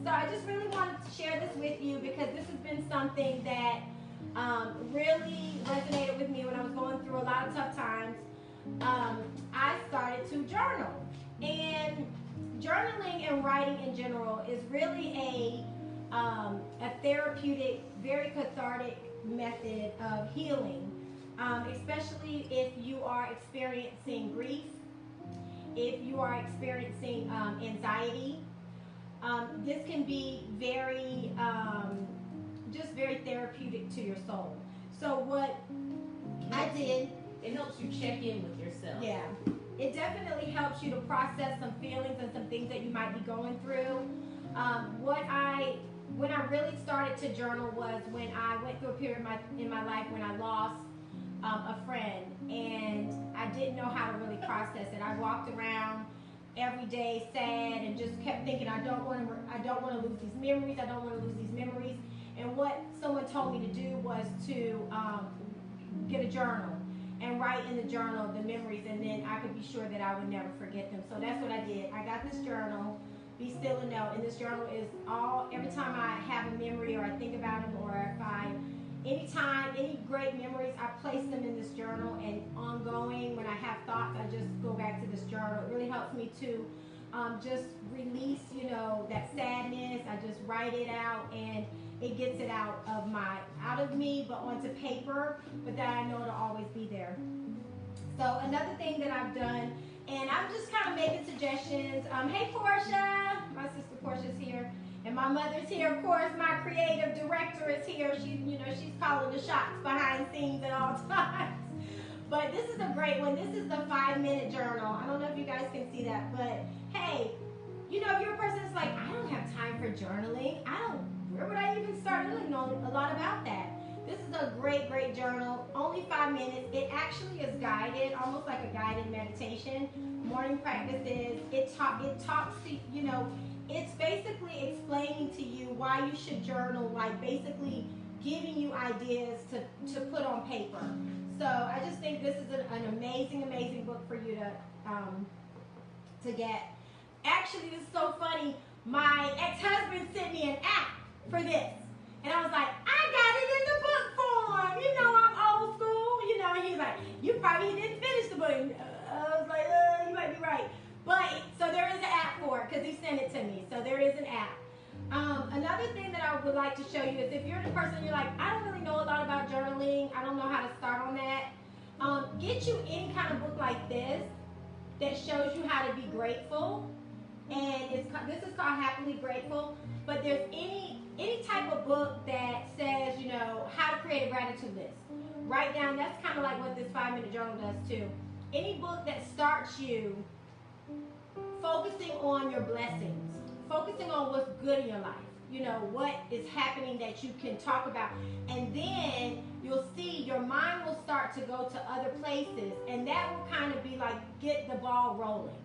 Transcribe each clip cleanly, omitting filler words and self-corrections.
So I just really wanted to share this with you because this has been something that really resonated with me when I was going through a lot of tough times. I started to journal. And journaling and writing in general is really a therapeutic, very cathartic method of healing, especially if you are experiencing grief, if you are experiencing anxiety. This can be just very therapeutic to your soul. So what I did, it helps you check in with yourself. Yeah, it definitely helps you to process some feelings and some things that you might be going through. When I really started to journal was when I went through a period in my life when I lost a friend, and I didn't know how to really process it. I walked around every day sad and just kept thinking, I don't want to lose these memories. I don't want to lose these memories. And what someone told me to do was to get a journal and write in the journal the memories, and then I could be sure that I would never forget them. So that's what I did. I got this journal, Be Still and Know, and this journal is every time I have a memory or I think about them, or anytime, any great memories, I place them in this journal, and ongoing, when I have thoughts, I just go back to this journal. It really helps me to just release, that sadness. I just write it out, and it gets it out of me, but onto paper, but that I know it'll always be there. So another thing that I've done, and I'm just kind of making suggestions. Hey, Portia, my sister Portia's here. And my mother's here, of course. My creative director is here. She's calling the shots behind scenes at all times. But this is a great one. This is the 5-minute journal. I don't know if you guys can see that, but hey, if you're a person that's like, I don't have time for journaling. Where would I even start? I don't know a lot about that. This is a great, great journal. Only 5 minutes. It actually is guided, almost like a guided meditation. Morning practices. It talks to it's basically explaining to you why you should journal, like basically giving you ideas to put on paper. So I just think this is an amazing, amazing book for you to get. Actually, this is so funny. My ex-husband sent me an app for this. And I was like, I got it in the book form. I'm old school. And he was like, you probably didn't finish the book. I was like, you might be right. But, so there is an app for it because he sent it to me. So there is an app. Another thing that I would like to show you is if you're the person, you're like, I don't really know a lot about journaling. I don't know how to start on that. Get you any kind of book like this that shows you how to be grateful. And this is called Happily Grateful. But there's any type of book that says, how to create a gratitude list. Write down, that's kind of like what this 5-minute journal does too. Any book that starts you focusing on your blessings, focusing on what's good in your life, what is happening that you can talk about. And then you'll see your mind will start to go to other places, and that will kind of be like, get the ball rolling.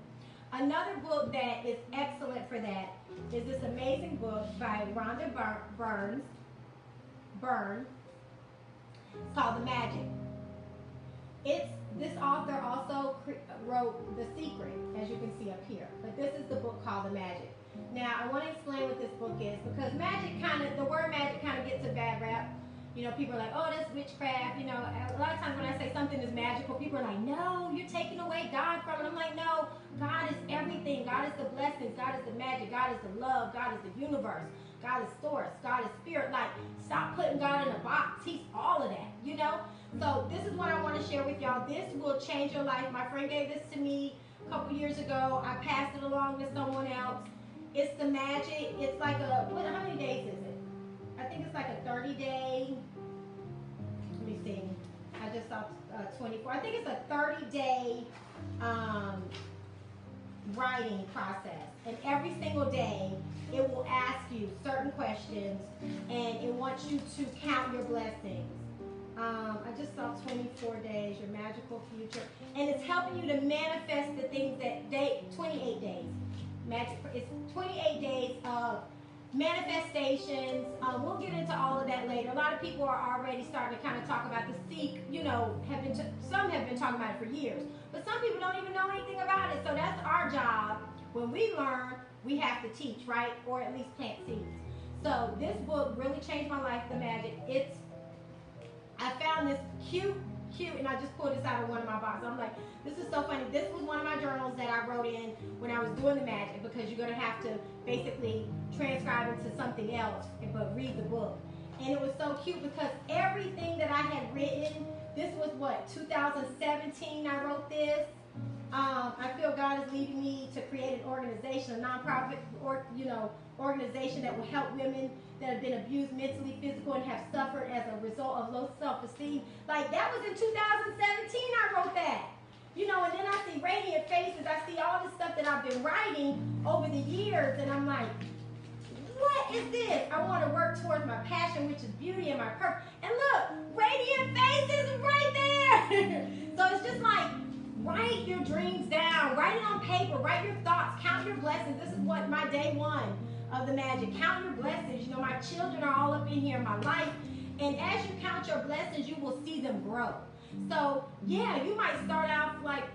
Another book that is excellent for that is this amazing book by Rhonda Byrne. It's called The Magic. This author also wrote The Secret, as you can see up here. But this is the book called The Magic. Now, I want to explain what this book is, because the word magic kind of gets a bad rap. People are like, oh, that's witchcraft. A lot of times when I say something is magical, people are like, no, you're taking away God from it. I'm like, no, God is everything. God is the blessings. God is the magic. God is the love. God is the universe. God is source. God is spirit. Like, stop putting God in a box. He's all of that, So this is what I want to share with y'all. This will change your life. My friend gave this to me a couple years ago. I passed it along to someone else. It's The Magic. It's like how many days is it? I think it's like a 30-day, let me see, I just saw 24. I think it's a 30-day writing process. And every single day, it will ask you certain questions, and it wants you to count your blessings. I just saw 24 days, your magical future. And it's helping you to manifest the things 28 days. It's 28 days of manifestations. We'll get into all of that later. A lot of people are already starting to kind of talk about the seek, some have been talking about it for years. But some people don't even know anything about it. So that's our job when we learn, we have to teach, right? Or at least plant seeds. So this book really changed my life, The Magic. I found this cute, and I just pulled this out of one of my boxes. I'm like, this is so funny. This was one of my journals that I wrote in when I was doing The Magic, because you're going to have to basically transcribe it to something else, but read the book. And it was so cute because everything that I had written, this was what, 2017 I wrote this. I feel God is leading me to create an organization, a nonprofit organization that will help women that have been abused mentally, physical, and have suffered as a result of low self-esteem. Like, that was in 2017 I wrote that. And then I see radiant faces. I see all the stuff that I've been writing over the years, and I'm like, what is this? I want to work towards my passion, which is beauty, and my purpose. And look, radiant faces right there. So it's just like, write your dreams down. Write it on paper. Write your thoughts. Count your blessings. This is what my day one of The Magic. Count your blessings. My children are all up in here in my life. And as you count your blessings, you will see them grow. So, yeah, you might start out like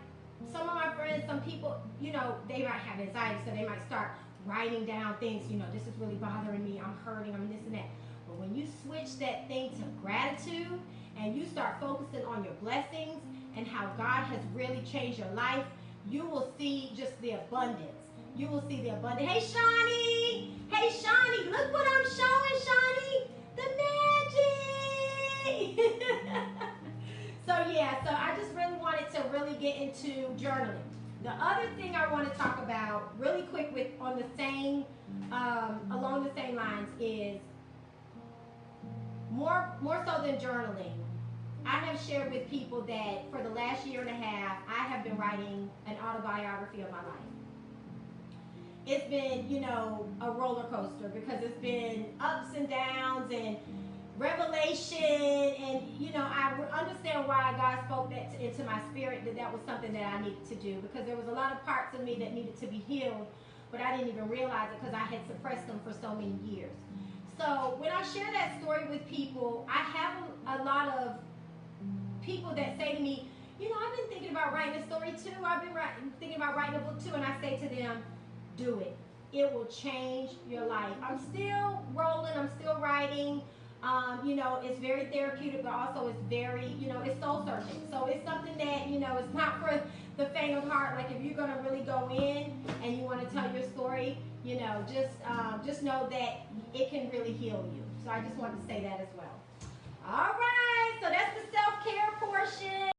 some of my friends, some people, they might have anxiety, so they might start writing down things, this is really bothering me, I'm hurting, I'm this and that. But when you switch that thing to gratitude and you start focusing on your blessings and how God has really changed your life, you will see just the abundance. You will see the abundance. Hey, Shawnee! Hey, Shawnee! Look what I'm showing, Shawnee! The magic! So I just really wanted to really get into journaling. The other thing I want to talk about really quick along the same lines is more so than journaling. I have shared with people that for the last year and a half, I have been writing an autobiography of my life. It's been, a roller coaster because it's been ups and downs and revelation, and I understand why God spoke that into my spirit, that was something that I needed to do, because there was a lot of parts of me that needed to be healed, but I didn't even realize it because I had suppressed them for so many years. So when I share that story with people, I have a lot of people that say to me, I've been thinking about writing a story too, I've been thinking about writing a book too, and I say to them, do it. It will change your life. I'm still rolling, I'm still writing. It's very therapeutic, but also it's very, it's soul searching. So it's something that, it's not for the faint of heart. Like, if you're going to really go in and you want to tell your story, just know that it can really heal you. So I just wanted to say that as well. All right, so that's the self-care portion.